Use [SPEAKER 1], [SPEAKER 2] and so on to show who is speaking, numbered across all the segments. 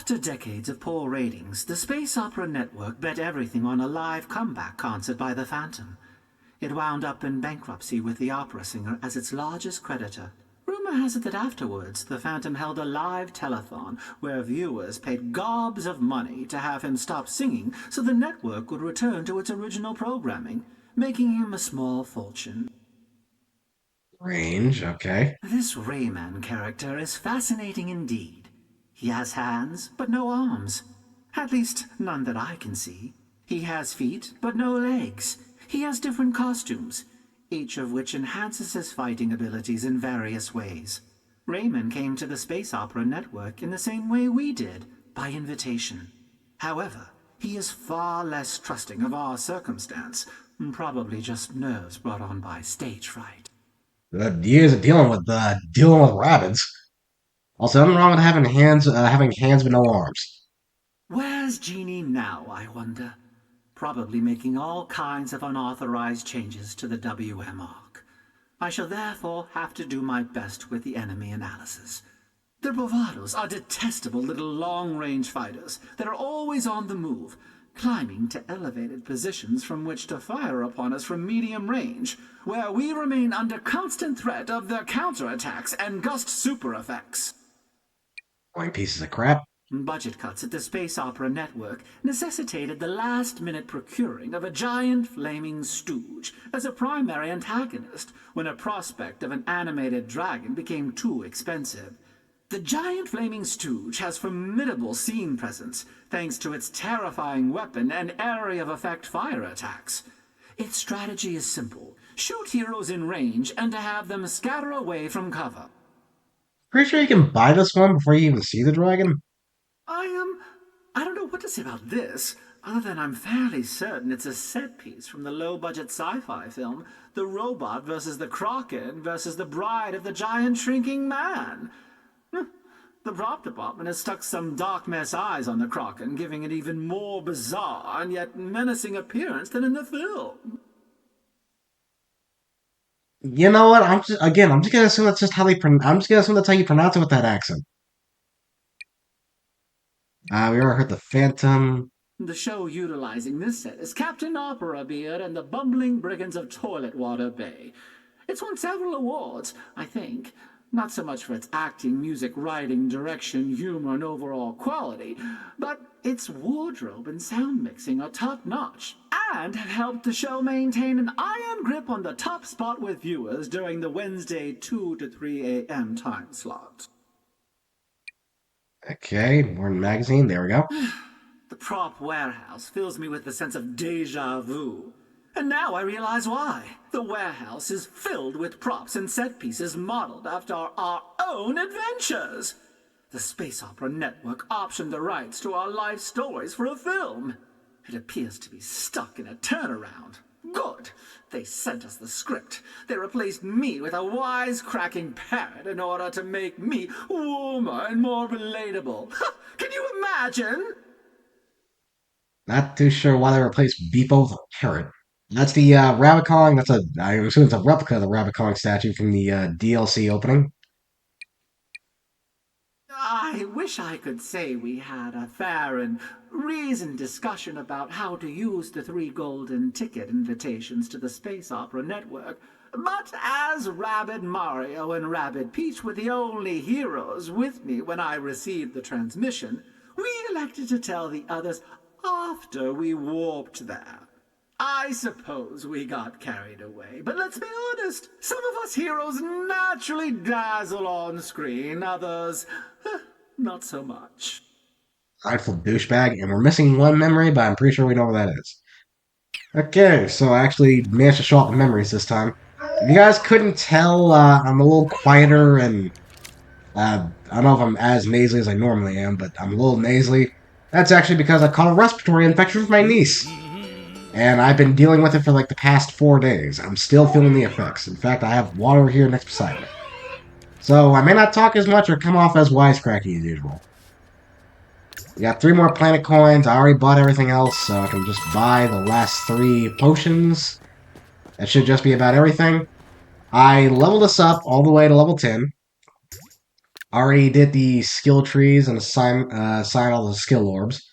[SPEAKER 1] After decades of poor ratings, the Space Opera Network bet everything on a live comeback concert by the Phantom. It wound up in bankruptcy with the opera singer as its largest creditor. Rumor has it that afterwards, the Phantom held a live telethon where viewers paid gobs of money to have him stop singing so the network would return to its original programming, making him a small fortune.
[SPEAKER 2] Range, okay.
[SPEAKER 1] This Rayman character is fascinating indeed. He has hands, but no arms. At least, none that I can see. He has feet, but no legs. He has different costumes, each of which enhances his fighting abilities in various ways. Rayman came to the Space Opera Network in the same way we did, by invitation. However, he is far less trusting of our circumstance, probably just nerves brought on by stage fright.
[SPEAKER 2] The years of dealing with rabbits. Also, nothing wrong with having hands but no arms.
[SPEAKER 1] Where's Jeannie now, I wonder? Probably making all kinds of unauthorized changes to the WM arc. I shall therefore have to do my best with the enemy analysis. The bravados are detestable little long-range fighters that are always on the move, climbing to elevated positions from which to fire upon us from medium range, where we remain under constant threat of their counterattacks and gust super effects.
[SPEAKER 2] Boring pieces of crap.
[SPEAKER 1] Budget cuts at the Space Opera Network necessitated the last-minute procuring of a giant flaming stooge as a primary antagonist when a prospect of an animated dragon became too expensive. The giant flaming stooge has formidable scene presence thanks to its terrifying weapon and area of effect fire attacks. Its strategy is simple: shoot heroes in range and to have them scatter away from cover.
[SPEAKER 2] Pretty sure you can buy this one before you even see the dragon.
[SPEAKER 1] I don't know what to say about this, other than I'm fairly certain it's a set piece from the low-budget sci-fi film The Robot versus the Kraken versus the Bride of the Giant Shrinking Man. The prop department has stuck some dark mess eyes on the Kraken, giving it even more bizarre and yet menacing appearance than in the film.
[SPEAKER 2] You know what? I'm just gonna assume that's just how I'm just gonna assume that's how you pronounce it with that accent. We already heard the Phantom.
[SPEAKER 1] The show utilizing this set is Captain Opera Beard and the Bumbling Brigands of Toilet Water Bay. It's won several awards, I think. Not so much for its acting, music, writing, direction, humor, and overall quality, but its wardrobe and sound mixing are top-notch, and have helped the show maintain an iron grip on the top spot with viewers during the Wednesday 2 to 3 a.m. time slot.
[SPEAKER 2] Okay, Morning Magazine. There we go.
[SPEAKER 1] The prop warehouse fills me with the sense of déjà vu. And now I realize why. The warehouse is filled with props and set pieces modeled after our own adventures. The Space Opera Network optioned the rights to our life stories for a film. It appears to be stuck in a turnaround. Good. They sent us the script. They replaced me with a wisecracking parrot in order to make me warmer and more relatable. Can you imagine?
[SPEAKER 2] Not too sure why they replaced Beepo with a parrot. That's the rabbit calling. I assume it's a replica of the rabbit calling statue from the DLC opening.
[SPEAKER 1] I wish I could say we had a fair and reasoned discussion about how to use the 3 golden ticket invitations to the Space Opera Network, but as Rabbid Mario and Rabbid Peach were the only heroes with me when I received the transmission, we elected to tell the others after we warped there. I suppose we got carried away, but let's be honest, some of us heroes naturally dazzle on screen, others, not so much.
[SPEAKER 2] Prideful douchebag, and we're missing one memory, but I'm pretty sure we know what that is. Okay, so I actually managed to show off the memories this time. If you guys couldn't tell, I'm a little quieter and I don't know if I'm as nasally as I normally am, but I'm a little nasally. That's actually because I caught a respiratory infection from my niece. And I've been dealing with it for like the past 4 days. I'm still feeling the effects. In fact, I have water here next beside me. So I may not talk as much or come off as wisecracky as usual. We got 3 more planet coins. I already bought everything else, so I can just buy the last 3 potions. That should just be about everything. I leveled this up all the way to level 10. Already did the skill trees and assign all the skill orbs.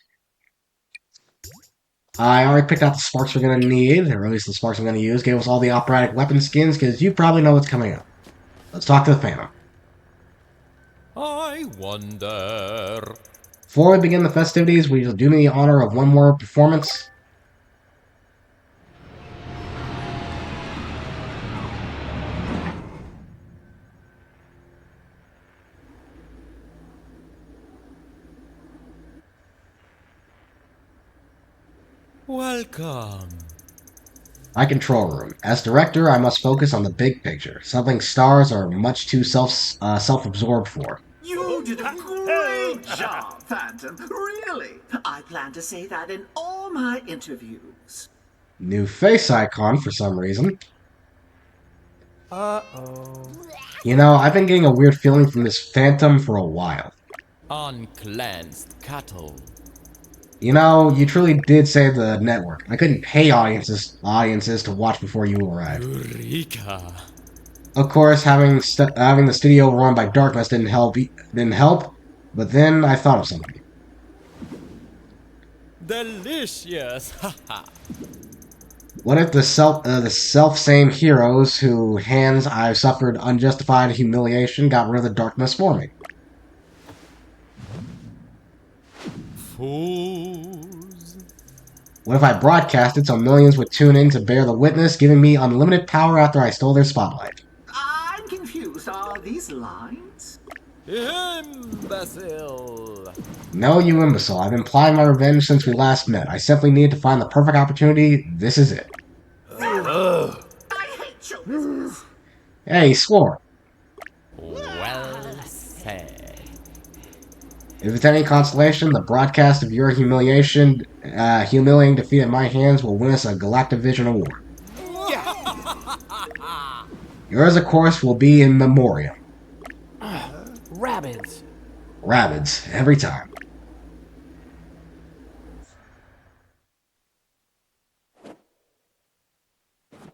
[SPEAKER 2] I already picked out the sparks we're going to need, or at least the sparks I'm going to use. Gave us all the operatic weapon skins, because you probably know what's coming up. Let's talk to the Phantom.
[SPEAKER 3] I wonder.
[SPEAKER 2] Before we begin the festivities, will you do me the honor of one more performance?
[SPEAKER 3] Welcome.
[SPEAKER 2] My control room. As director, I must focus on the big picture, something stars are much too self-absorbed for.
[SPEAKER 1] You did a great job, Phantom. Really. I plan to say that in all my interviews.
[SPEAKER 2] New face icon for some reason.
[SPEAKER 3] Uh-oh.
[SPEAKER 2] You know, I've been getting a weird feeling from this Phantom for a while.
[SPEAKER 3] Uncleansed cattle.
[SPEAKER 2] You know, you truly did save the network. I couldn't pay audiences to watch before you arrived.
[SPEAKER 3] Eureka.
[SPEAKER 2] Of course, having the studio run by darkness didn't help. But then I thought of something.
[SPEAKER 3] Delicious. Haha.
[SPEAKER 2] What if the self-same heroes whose hands I've suffered unjustified humiliation got rid of the darkness for me?
[SPEAKER 3] Fools.
[SPEAKER 2] What if I broadcasted so millions would tune in to bear the witness, giving me unlimited power after I stole their spotlight?
[SPEAKER 1] I'm confused. Are these lines?
[SPEAKER 3] Imbecile.
[SPEAKER 2] No, you imbecile. I've been plotting my revenge since we last met. I simply need to find the perfect opportunity. This is it.
[SPEAKER 1] I hate show business.
[SPEAKER 2] Hey, he swore.
[SPEAKER 3] Well said.
[SPEAKER 2] If it's any consolation, the broadcast of your humiliating defeat at my hands will win us a Galactivision award. Yours, of course, will be in memoriam.
[SPEAKER 4] Rabbids.
[SPEAKER 2] Rabbids, every time.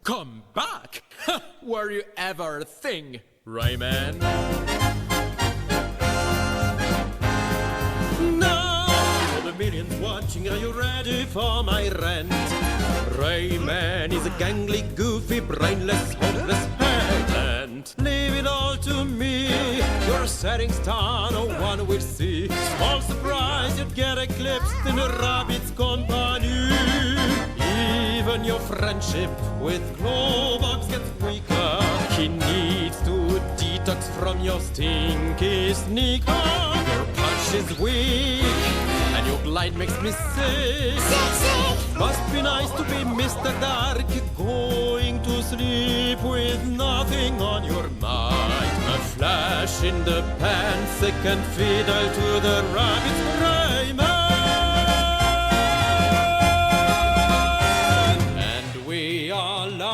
[SPEAKER 3] Come back. Were you ever a thing, Rayman? Now, for the millions watching, are you ready for my rant? Rayman is a gangly, goofy, brainless, hopeless headland. Leave it all to me. You're a setting star, no one will see. Small surprise, you'd get eclipsed in a rabbit's company. Even your friendship with Globox gets weaker. He needs to detox from your stinky sneaker. Your punch is weak, and your glide makes me sick. Must be nice to be Mr. Dark, going to sleep with nothing on your mind. A flash in the pan, second fiddle to the rabbit's Rayman. And we are live.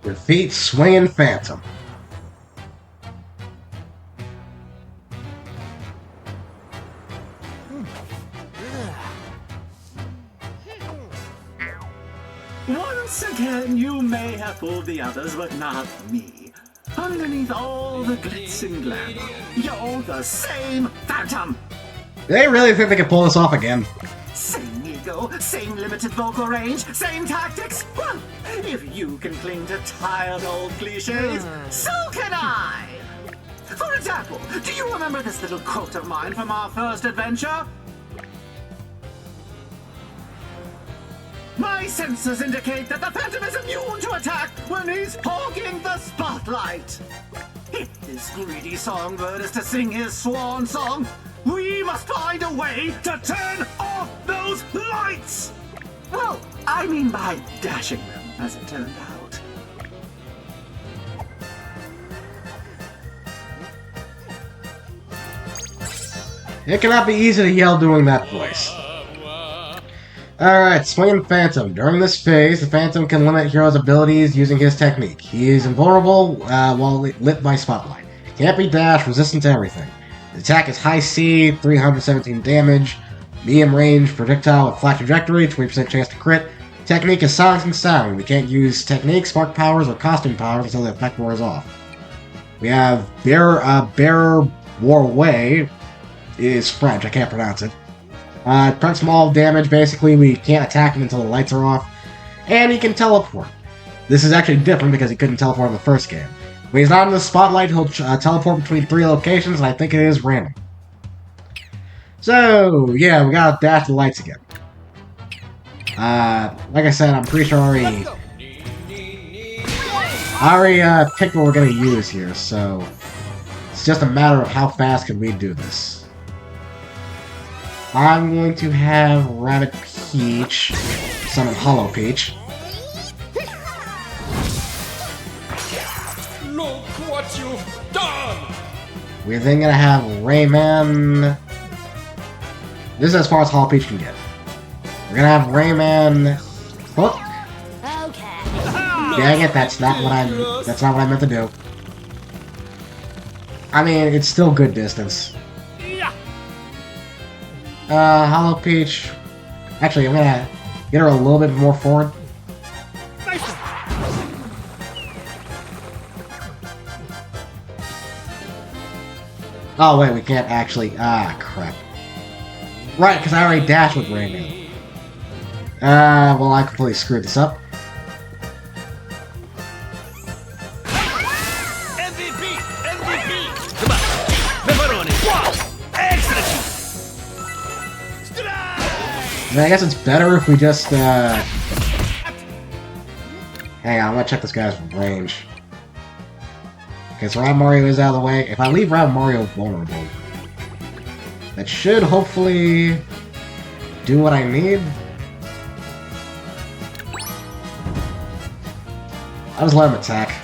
[SPEAKER 2] Defeat Swingin' Phantom.
[SPEAKER 1] Once again, you may have fooled the others, but not me. Underneath all the glitz and glamour, you're the same Phantom.
[SPEAKER 2] Do they really think they can pull this off again?
[SPEAKER 1] Same ego, same limited vocal range, same tactics. Well, if you can cling to tired old cliches, so can I. For example, do you remember this little quote of mine from our first adventure? My senses indicate that the Phantom is immune to attack when he's hogging the spotlight. If this greedy songbird is to sing his swan song, we must find a way to turn off those lights! Well, I mean by dashing them, as it turned out.
[SPEAKER 2] It cannot be easy to yell doing that voice. Alright, Swingin' Phantom. During this phase, the Phantom can limit heroes' abilities using his technique. He is invulnerable while lit by spotlight. Can't be dashed, resistant to everything. The attack is high C, 317 damage, medium range, projectile with flat trajectory, 20% chance to crit. Technique is silencing sound. We can't use technique, spark powers, or costume powers until the effect wears off. We have Bear War Way is French, I can't pronounce it. Prevents small damage, basically we can't attack him until the lights are off. And he can teleport. This is actually different because he couldn't teleport in the first game. When he's not in the spotlight, he'll teleport between 3 locations, and I think it is random. So, yeah, we gotta dash the lights again. Like I said, I'm pretty sure I already picked what we're gonna use here, so it's just a matter of how fast can we do this. I'm going to have Rabbit Peach summon Hollow Peach.
[SPEAKER 3] Look what you've done!
[SPEAKER 2] We're then gonna have Rayman. This is as far as Hollow Peach can get. We're gonna have Rayman hook.
[SPEAKER 4] Okay.
[SPEAKER 2] Dang it, that's not what I meant to do. I mean, it's still good distance. Hollow Peach. Actually, I'm gonna get her a little bit more forward. Oh wait, we can't actually. Ah, crap. Right, because I already dashed with Rayman. Well, I completely screwed this up.
[SPEAKER 3] MVP! MVP! Come on! Pepperoni! Excellent!
[SPEAKER 2] I mean, I guess it's better if we just, Hang on, I'm gonna check this guy's range. Okay, so Round Mario is out of the way. If I leave Round Mario vulnerable, that should hopefully do what I need. I'll just let him attack.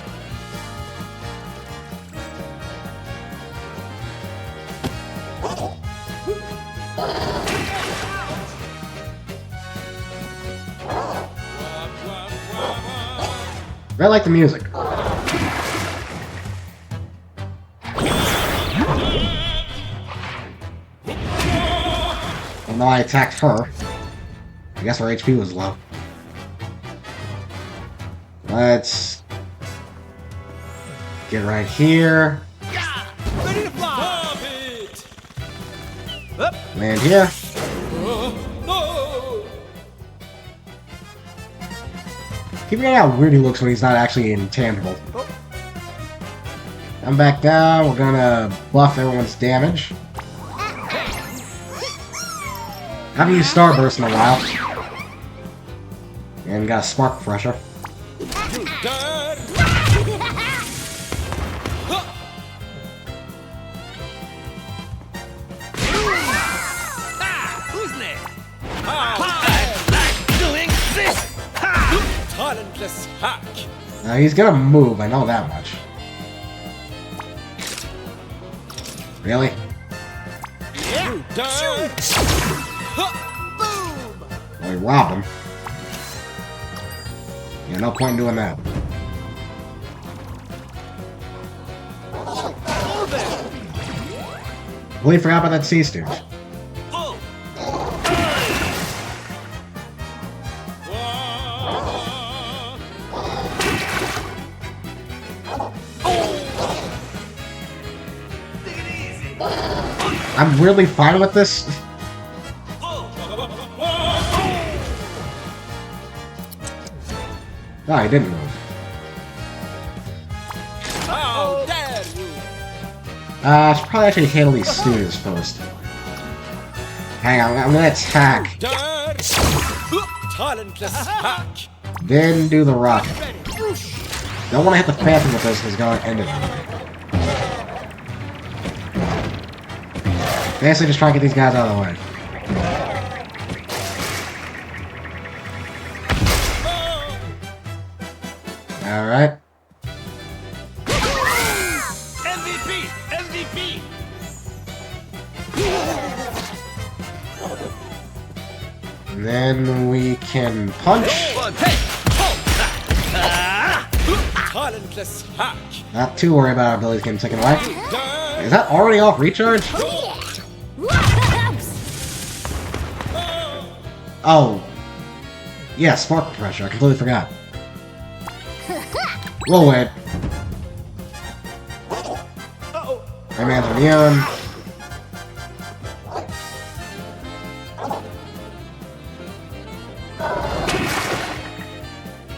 [SPEAKER 2] I like the music. Well, no, I attacked her. I guess her HP was low. Let's get right here.
[SPEAKER 3] Ready to fly!
[SPEAKER 2] Land here.
[SPEAKER 3] No!
[SPEAKER 2] Keep forgetting how weird he looks when he's not actually intangible. Come back down. We're gonna buff everyone's damage. Haven't used Starburst in a while. And got a Spark Refresher.
[SPEAKER 3] Dad! Who's next? I like doing this! Talentless hack!
[SPEAKER 2] Now he's gonna move, I know that much. Really?
[SPEAKER 3] Dad!
[SPEAKER 2] Well, we robbed him. Yeah, no point in doing that. Completely forgot about that sea stooge. I'm weirdly fine with this. No, he didn't move.
[SPEAKER 3] How dare you!
[SPEAKER 2] I should probably actually handle these students first. Hang on, I'm gonna attack.
[SPEAKER 3] Dad! Talentless hack!
[SPEAKER 2] Then do the rocket. Don't want to hit the phantom with this because it's going to end it. Basically, just try to get these guys out of the way. Alright.
[SPEAKER 3] MVP! MVP!
[SPEAKER 2] And then we can punch.
[SPEAKER 3] Talentless hack!
[SPEAKER 2] Not too worried about our abilities getting taken away.
[SPEAKER 3] Dad!
[SPEAKER 2] Is that already off recharge? Oh. Yeah, Spark Pressure. I completely forgot. We'll wait. Rayman's immune.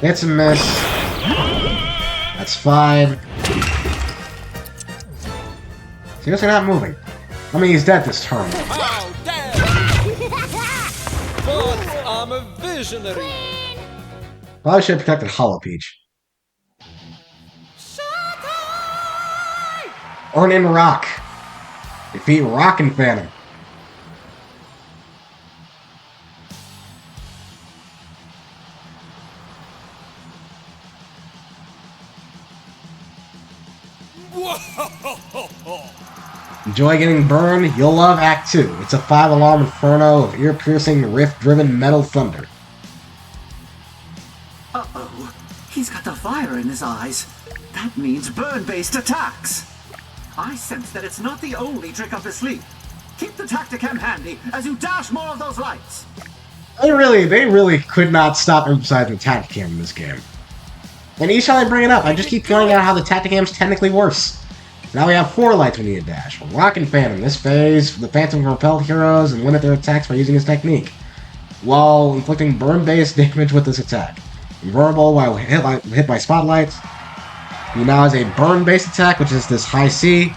[SPEAKER 2] It's a miss. That's fine. Seriously not moving. I mean, he's dead this turn.
[SPEAKER 3] How dare you! But I'm a visionary.
[SPEAKER 2] Probably should have protected Hollow Peach. Earn in Rock. Defeat Rock and Phantom. Enjoy getting burned? You'll love Act 2. It's a 5-alarm inferno of ear-piercing, rift-driven metal thunder.
[SPEAKER 1] Uh-oh. He's got the fire in his eyes. That means burn-based attacks. I sense that it's not the only trick up his sleeve. Keep the Tacticam handy as you dash more of those lights.
[SPEAKER 2] They really could not stop emphasizing the Tacticam in this game. And each time I bring it up, I just keep finding out how the Tacticam's technically worse. Now we have 4 lights we need to dash. Rock and Phantom. This phase, the Phantom can repel heroes and limit their attacks by using his technique, while inflicting burn-based damage with this attack. Invulnerable while hit by spotlights. He now has a burn-based attack, which is this high C.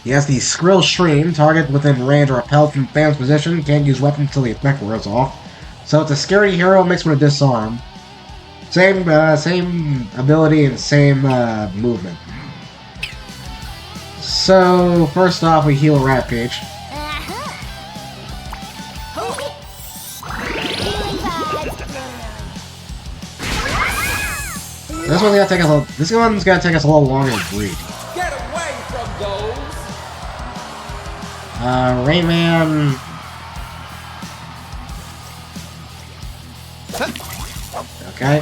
[SPEAKER 2] He has the Skrill Stream. Target within range or repelled from Phantom's position. Can't use weapons until the effect wears off. So it's a scary hero mixed with a disarm. Same ability and same movement. So, first off, we heal Rampage. This one's gonna take us a little longer to breed.
[SPEAKER 3] Get away from those!
[SPEAKER 2] Rayman. Okay.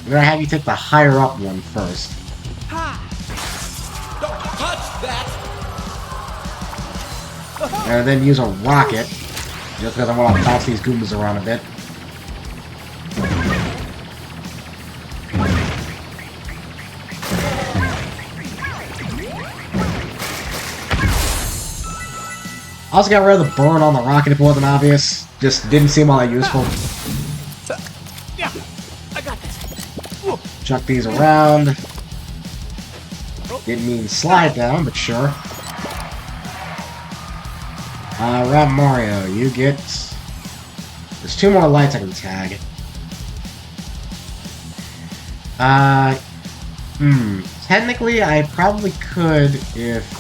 [SPEAKER 2] I'm gonna have you take the higher up one first.
[SPEAKER 3] Don't touch that!
[SPEAKER 2] And then use a rocket. Just because I want to bounce these Goombas around a bit. I also got rid of the burn on the rocket if it wasn't obvious. Just didn't seem all that useful.
[SPEAKER 3] Yeah, I got this.
[SPEAKER 2] Chuck these around. Didn't mean slide down, but sure. Rap Mario, you get... There's 2 more lights I can tag. Technically, I probably could if...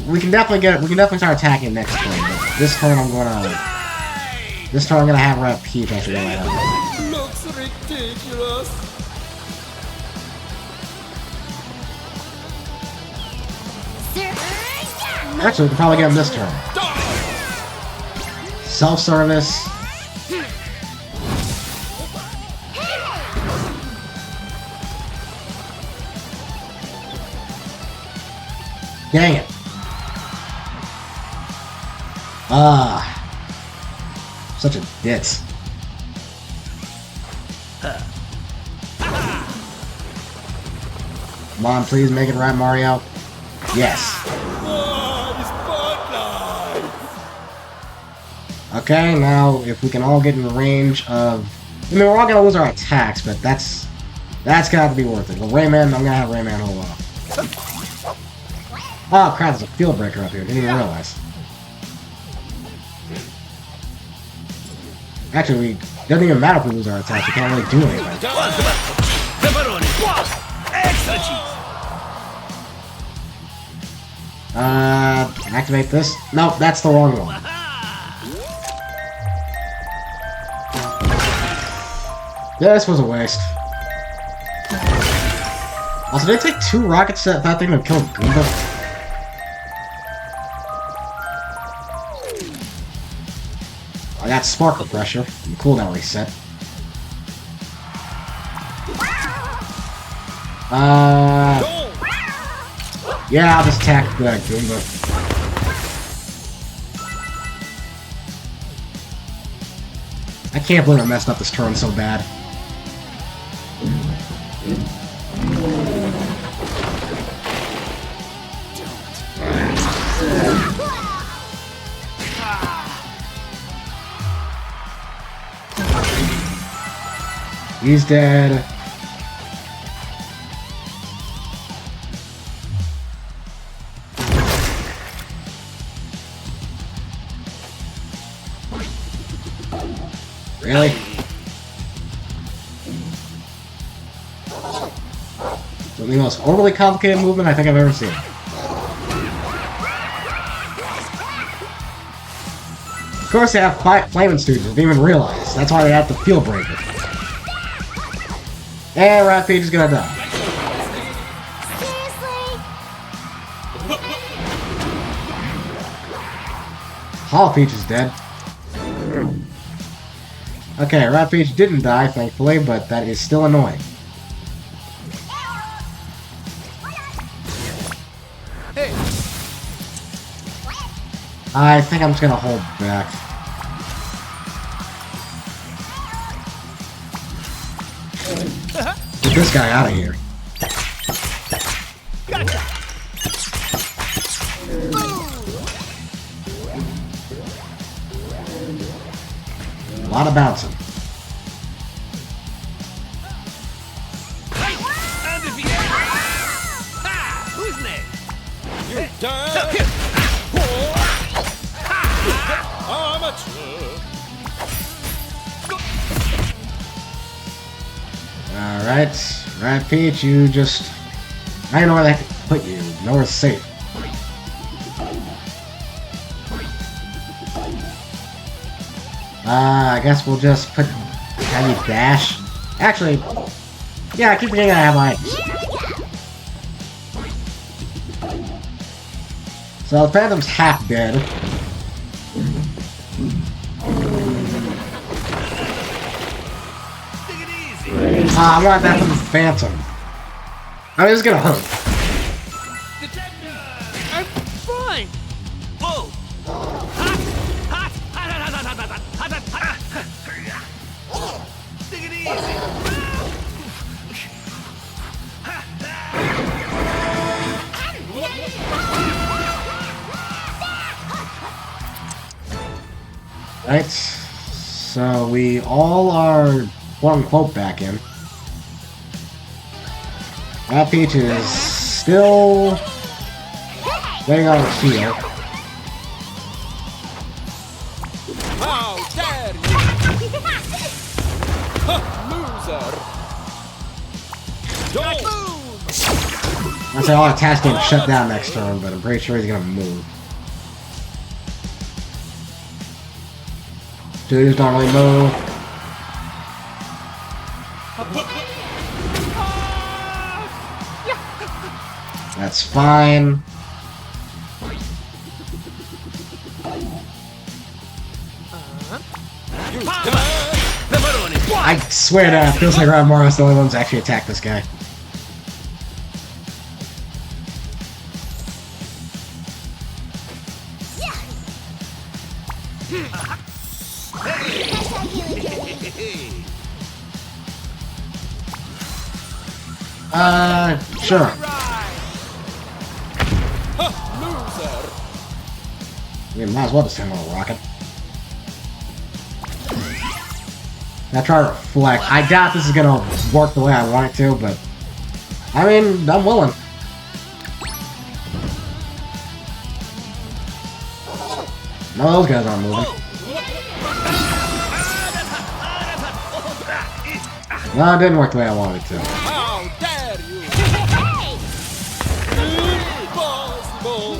[SPEAKER 2] We can definitely start attacking next turn, but this turn I'm gonna have Rap Peach actually go ahead.
[SPEAKER 3] Looks ridiculous.
[SPEAKER 2] Actually, we can probably get him this turn. Self-service. Dang it. Such a ditz. Come on, please make it right, Mario. Yes. Okay, now if we can all get in range of... I mean, we're all gonna lose our attacks, but that's gonna have to be worth it. Well, Rayman, I'm gonna have Rayman hold off. Oh crap, there's a field breaker up here. Didn't even realize. Actually, it doesn't even matter if we lose our attacks. We can't really do anything. Activate this? Nope, that's the wrong one. Yeah, this was a waste. Also, did it take 2 rockets at that thing to kill Goomba? I got Sparkle Pressure and cooldown reset. Yeah, I'll just attack the Goomba. I can't believe I messed up this turn so bad. He's dead. Really? So the most overly complicated movement I think I've ever seen. Of course, they have flaming students. Didn't even realize. That's why they have to field break it. And Rabbids is gonna die. Hollow Peach is dead. Okay, Rabbids didn't die, thankfully, but that is still annoying. I think I'm just gonna hold back. Get this guy out of here. A lot of bouncing.
[SPEAKER 3] Who's next? You're dead!
[SPEAKER 2] Alright, Rabbids, you just... I don't know where they have to put you. Nowhere's safe. I guess we'll just put... Have you dash? Actually, yeah, I keep forgetting I have items. So the Phantom's half dead. I want that from the Phantom. I mean, it's gonna hurt.
[SPEAKER 3] I'm fine! Whoa! Take it easy!
[SPEAKER 2] Right, so we all are quote-unquote back in. Rabbids is still getting on the field.
[SPEAKER 3] How dare you! Loser! Don't move!
[SPEAKER 2] I say all attacks get shut down next turn, but I'm pretty sure he's gonna move. Dudes don't really move. That's fine. I swear to, it feels like Ron Morris the only ones that actually attack this guy. Sure. We might as well just send a little rocket. Now try to reflect. I doubt this is gonna work the way I want it to, but I mean, I'm willing. No, those guys aren't moving. No, it didn't work the way I wanted it to.
[SPEAKER 3] How dare you! Impossible!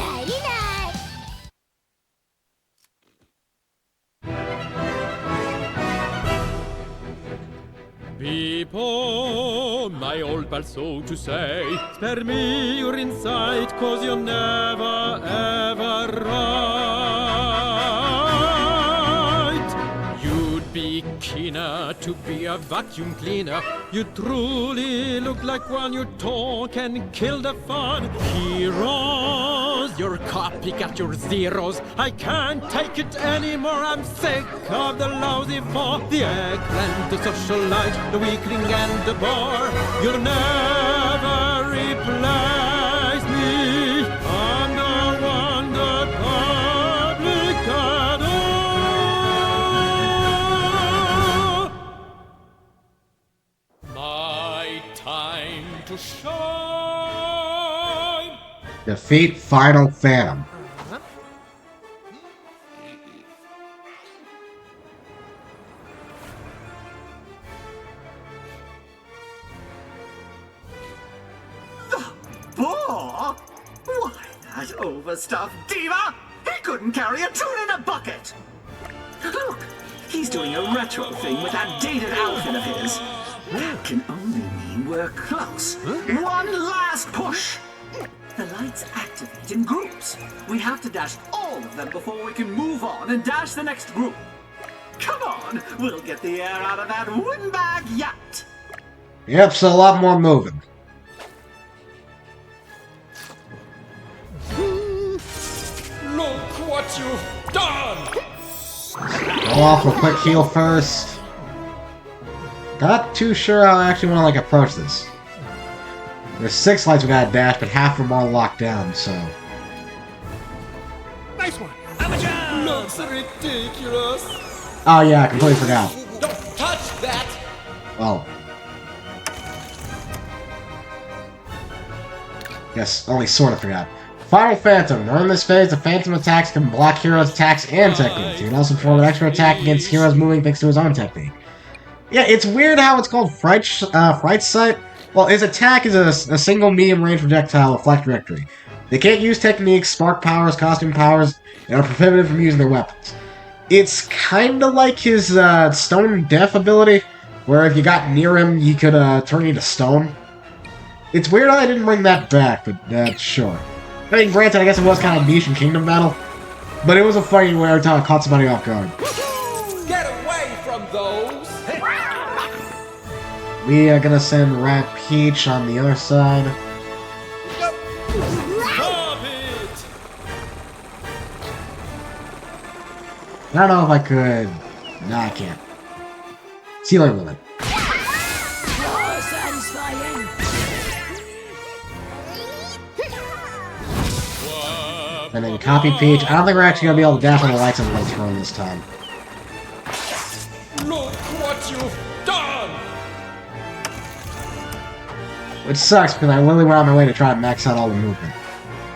[SPEAKER 3] People, my old pal, so to say, spare me your insight, 'cause you're never ever right. You'd be keener to be a vacuum cleaner. You truly look like one you talk and kill the fun. Heroes, your copycat, your zeros. I can't take it anymore. I'm sick of the lousy four, the eggplant, the socialite, the weakling, and the bore. You'll never replace me. I'm the one the public adore. to shine.
[SPEAKER 2] Defeat Final Phantom.
[SPEAKER 1] Poor? Why, that overstuffed diva! He couldn't carry a tune in a bucket! Look, he's doing a retro thing with that dated outfit of his. That can only mean we're close. One last push! The lights activate in groups. We have to dash all of them before we can move on and dash the next group. Come on, we'll get the air out of that windbag yet!
[SPEAKER 2] Yep, so a lot more moving.
[SPEAKER 3] Look what you've done!
[SPEAKER 2] Go off a quick heal first. Not too sure how I actually want to like approach this. There's 6 lights we gotta dash, but half of them are locked down, so.
[SPEAKER 3] Nice one! Looks ridiculous!
[SPEAKER 2] Oh yeah, I completely forgot.
[SPEAKER 3] Don't touch that!
[SPEAKER 2] Well. Yes, only sort of forgot. Final Phantom. During this phase, the Phantom attacks can block heroes' attacks and techniques. He can also perform an extra attack against heroes moving thanks to his own technique. Yeah, it's weird how it's called Fright Sight. Well, his attack is a single medium-range projectile with flex trajectory. They can't use techniques, spark powers, costume powers, and are prohibited from using their weapons. It's kinda like his Stone Death ability, where if you got near him, he could turn you to stone. It's weird how I didn't bring that back, but sure. I mean, granted, I guess it was kind of niche in Kingdom Battle, but it was a funny way every time I caught somebody off guard.
[SPEAKER 3] Get away from those!
[SPEAKER 2] We are gonna send Rat Peach on the other side.
[SPEAKER 3] Stop it!
[SPEAKER 2] I don't know if I could. No, I can't. Ceiling limit.
[SPEAKER 4] Oh, satisfying.
[SPEAKER 2] And then copy Peach. I don't think we're actually gonna be able to dash on the lights on the throne this time.
[SPEAKER 3] Look what you've done!
[SPEAKER 2] Which sucks, because I literally went on my way to try and max out all the movement.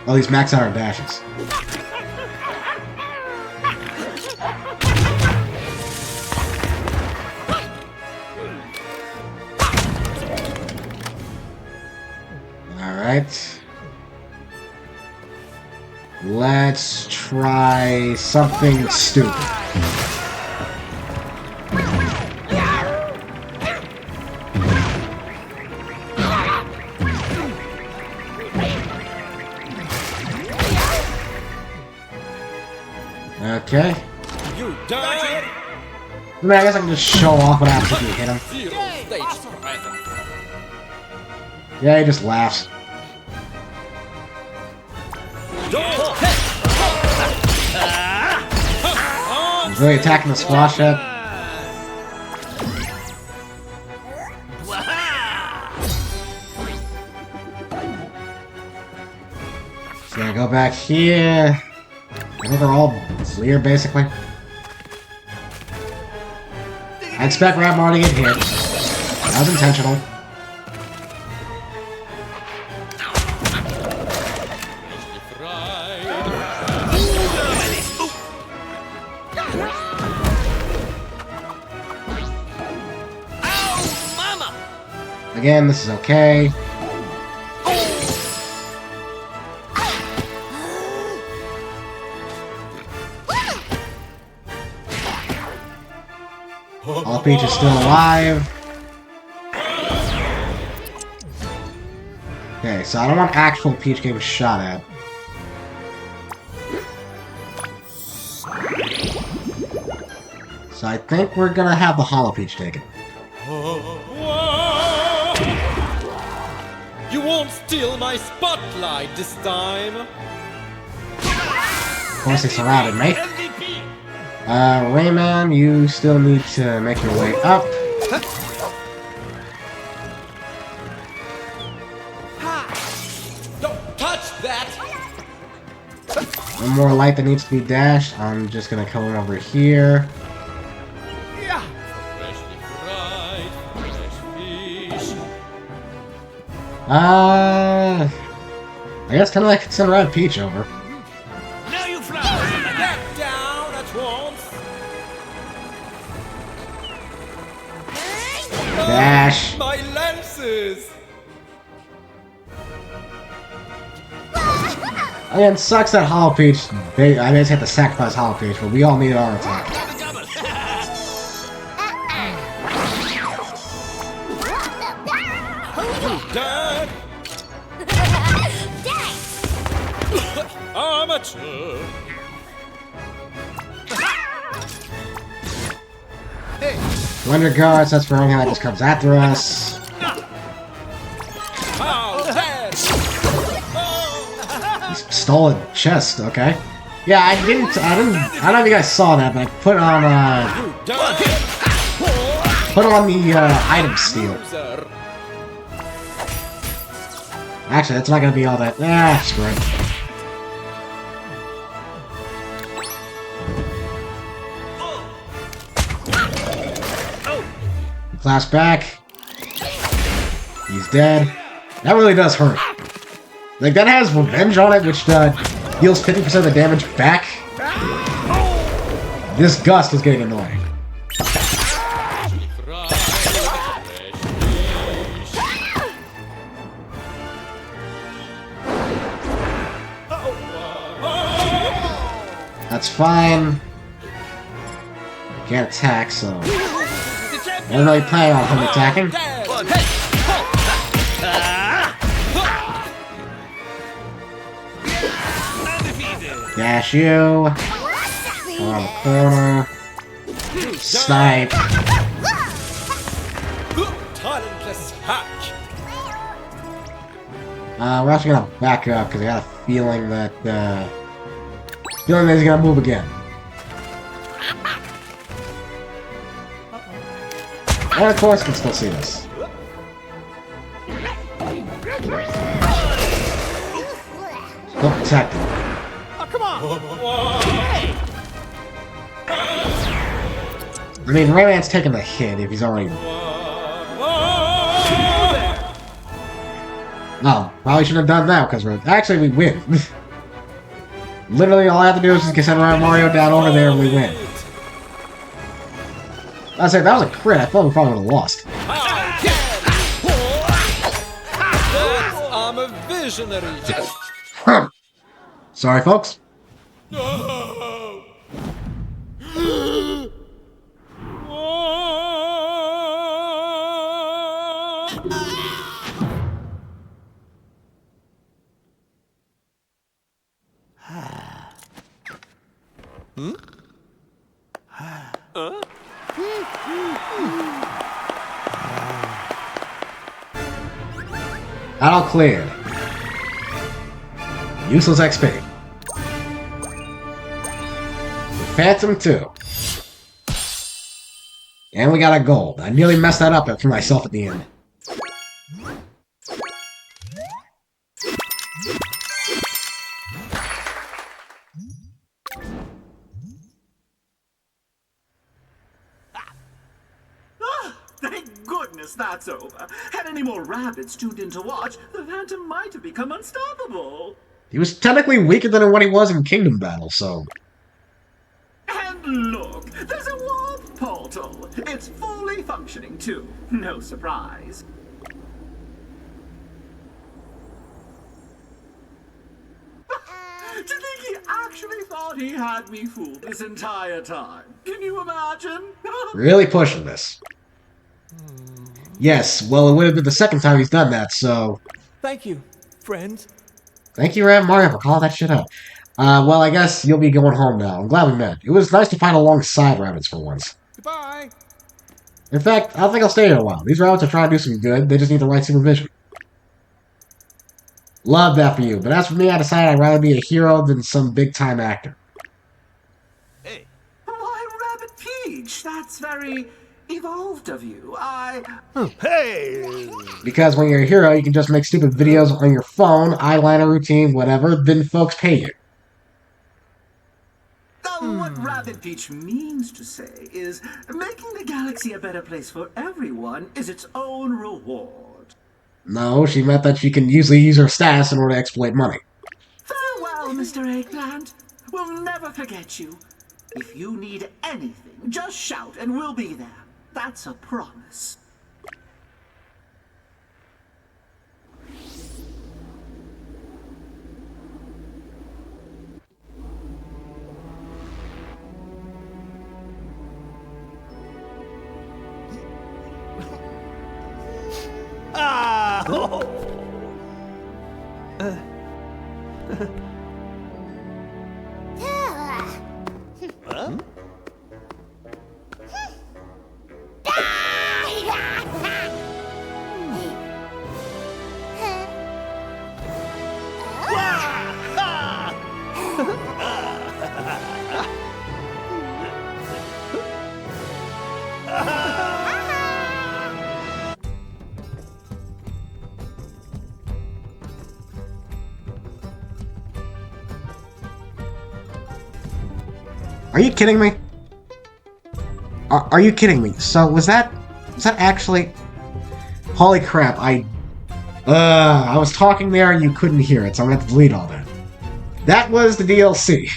[SPEAKER 2] Or at least max out our dashes. Alright. Let's try something stupid. Okay.
[SPEAKER 3] You done?
[SPEAKER 2] I mean, I guess I can just show off what happens if you hit him.
[SPEAKER 3] Zero stage presence.
[SPEAKER 2] Yeah, he just laughs. He's really attacking the squash head. So I go back here. I think they're all clear, basically. I expect Rabbids to get hit. That was intentional. Again, this is okay. All Peach is still alive. Okay, so I don't want actual Peach getting shot at. So I think we're gonna have the Hollow Peach taken.
[SPEAKER 3] You won't steal my spotlight this time.
[SPEAKER 2] Of course, they surrounded me. Rayman, you still need to make your way up.
[SPEAKER 3] Don't touch that.
[SPEAKER 2] One more light that needs to be dashed. I'm just gonna come over here.
[SPEAKER 3] Freshly fried, fresh fish.
[SPEAKER 2] I guess kind of like send Red Peach over.
[SPEAKER 3] Now you fly! Get down at once!
[SPEAKER 2] Dash.
[SPEAKER 3] My lenses!
[SPEAKER 2] Again, it sucks that Hollow Peach. I just have to sacrifice Hollow Peach, but we all need our attack.
[SPEAKER 3] Dad! Amateur!
[SPEAKER 2] Wonder Guards, that's for anything that just comes after us. Stole a chest, okay. Yeah, I don't know if you guys saw that, but I put on the item steal. Actually, that's not gonna be all that. Screw it. Flash back. He's dead. That really does hurt. Like, that has revenge on it, which deals 50% of the damage back. This gust is getting annoying. That's fine. Can't attack, so... I don't really plan on him attacking. Dash you. Around the corner. Snipe.
[SPEAKER 3] Talentless hack!
[SPEAKER 2] We're actually gonna back up because I got a feeling that he's gonna move again. And of course, can still see this. Still protected.
[SPEAKER 3] Oh, come on!
[SPEAKER 2] I mean, Rayman's taking the hit if he's already. No, probably shouldn't have done that because actually we win. Literally, all I have to do is just send Mario down over there and we win. I said that was a crit. I thought we probably would have lost.
[SPEAKER 3] I'm a visionary.
[SPEAKER 2] Sorry, folks. All cleared. Useless XP. Phantom 2. And we got a gold. I nearly messed that up for myself at the end.
[SPEAKER 1] Thank goodness that's over. Had any more Rabbids tuned in to watch, the Phantom might have become unstoppable.
[SPEAKER 2] He was technically weaker than what he was in Kingdom Battle, so...
[SPEAKER 1] And look, there's a warp portal. It's fully functioning too. No surprise. To think he actually thought he had me fooled this entire time. Can you imagine?
[SPEAKER 2] Really pushing this. Yes, well, it would have been the second time he's done that, so...
[SPEAKER 3] Thank you, friends.
[SPEAKER 2] Thank you, Mario, for calling that shit out. Well, I guess you'll be going home now. I'm glad we met. It was nice to find alongside Rabbids for once.
[SPEAKER 3] Goodbye.
[SPEAKER 2] In fact, I don't think I'll stay here a while. These Rabbids are trying to do some good. They just need the right supervision. Love that for you, but as for me, I decided I'd rather be a hero than some big-time actor.
[SPEAKER 3] Hey.
[SPEAKER 1] Why, Rabbit Peach, that's very evolved of you.
[SPEAKER 3] Hey!
[SPEAKER 2] Because when you're a hero, you can just make stupid videos on your phone, eyeliner routine, whatever, then folks pay you.
[SPEAKER 1] What Rabbit Peach means to say is, making the galaxy a better place for everyone is its own reward.
[SPEAKER 2] No, she meant that she can usually use her status in order to exploit money.
[SPEAKER 1] Farewell, Mr. Eggplant. We'll never forget you. If you need anything, just shout and we'll be there. That's a promise.
[SPEAKER 2] Are you kidding me? Are you kidding me? So, was that actually... Holy crap, I was talking there and you couldn't hear it, so I'm gonna have to delete all that. That was the DLC.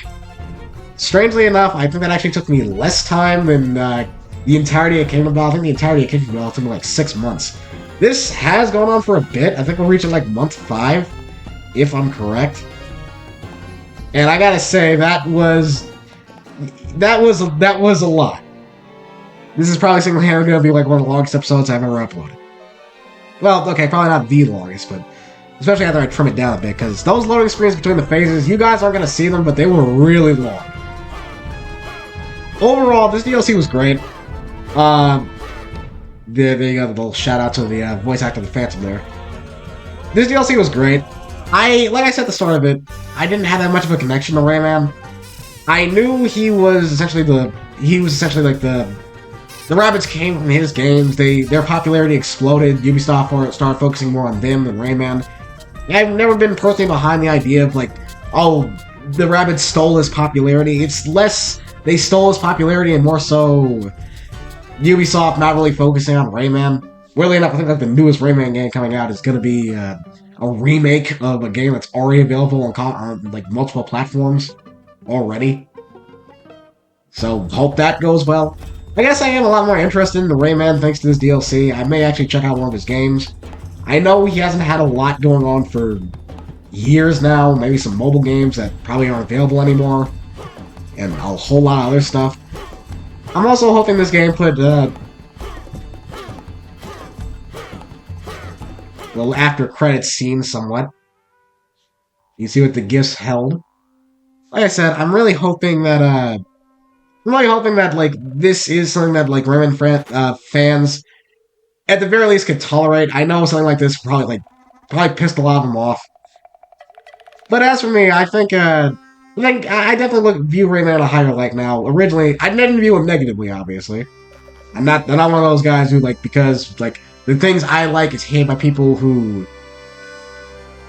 [SPEAKER 2] Strangely enough, I think that actually took me less time than the entirety of Kingdom Battle. I think the entirety of Kingdom Battle took me like 6 months. This has gone on for a bit. I think we're reaching like month 5, if I'm correct. And I gotta say, that was a lot. This is probably single-handedly gonna be like one of the longest episodes I've ever uploaded. Well, okay, probably not the longest, but especially after I trim it down a bit, because those loading screens between the phases, you guys aren't gonna see them, but they were really long. Overall, this DLC was great. There you go, the little shout out to the voice actor of the Phantom there. This DLC was great. Like I said at the start of it, I didn't have that much of a connection to Rayman. I knew he was essentially like the Rabbids came from his games. Their popularity exploded. Ubisoft started focusing more on them than Rayman. I've never been personally behind the idea of like, oh, the Rabbids stole his popularity. It's less they stole his popularity and more so Ubisoft not really focusing on Rayman. Weirdly enough, I think like the newest Rayman game coming out is going to be a remake of a game that's already available on like multiple platforms already. So hope that goes well. I guess I am a lot more interested in the Rayman thanks to this DLC. I may actually check out one of his games. I know he hasn't had a lot going on for years now, maybe some mobile games that probably aren't available anymore, and a whole lot of other stuff. I'm also hoping this game put, well, after credits scene somewhat. You see what the gifts held. Like I said, I'm really hoping that, like, this is something that, like, Rayman fans, at the very least, could tolerate. I know something like this probably pissed a lot of them off. But as for me, I think, I definitely view Rayman in a higher light now. Originally, I didn't view him negatively, obviously. I'm not one of those guys who, like, because, like, the things I like is hated by people who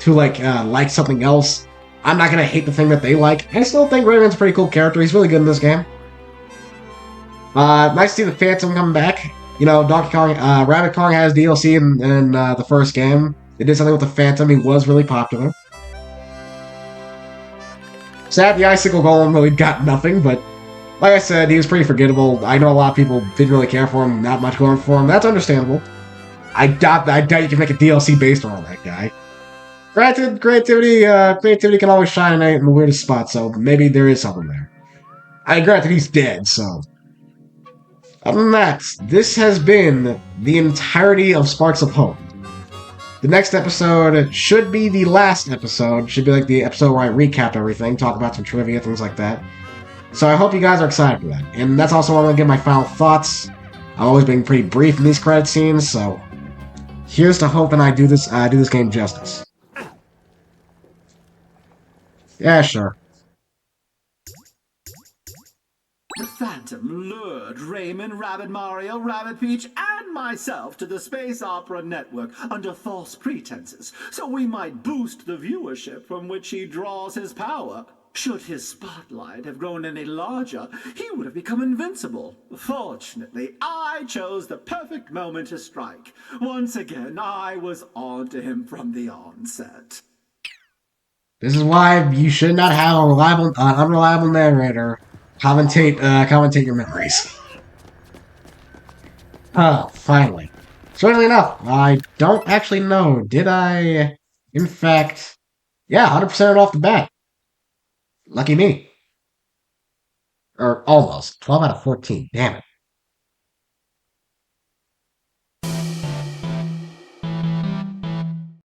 [SPEAKER 2] like something else. I'm not gonna hate the thing that they like. I still think Rayman's a pretty cool character. He's really good in this game. Nice to see the Phantom come back. You know, Donkey Kong, Rabbit Kong has DLC in the first game. They did something with the Phantom. He was really popular. Sad the Icicle Golem really got nothing, but like I said, he was pretty forgettable. I know a lot of people didn't really care for him, not much going for him. That's understandable. I doubt you can make a DLC based around that guy. Granted, creativity can always shine in the weirdest spot, so maybe there is something there. Granted, he's dead, so... Other than that, this has been the entirety of Sparks of Hope. The next episode should be the last episode. Should be like the episode where I recap everything, talk about some trivia, things like that. So I hope you guys are excited for that. And that's also where I'm going to give my final thoughts. I've always been pretty brief in these credit scenes, so... Here's to hoping I do this game justice. Yeah, sure.
[SPEAKER 1] The Phantom lured Rayman, Rabbid Mario, Rabbid Peach, and myself to the Space Opera Network under false pretenses, so we might boost the viewership from which he draws his power. Should his spotlight have grown any larger, he would have become invincible. Fortunately, I chose the perfect moment to strike. Once again, I was on to him from the onset.
[SPEAKER 2] This is why you should not have an unreliable narrator commentate your memories. Oh, finally. Strangely enough, I don't actually know. Did I, in fact, yeah, 100% off the bat. Lucky me. Or almost. 12 out of 14. Damn it.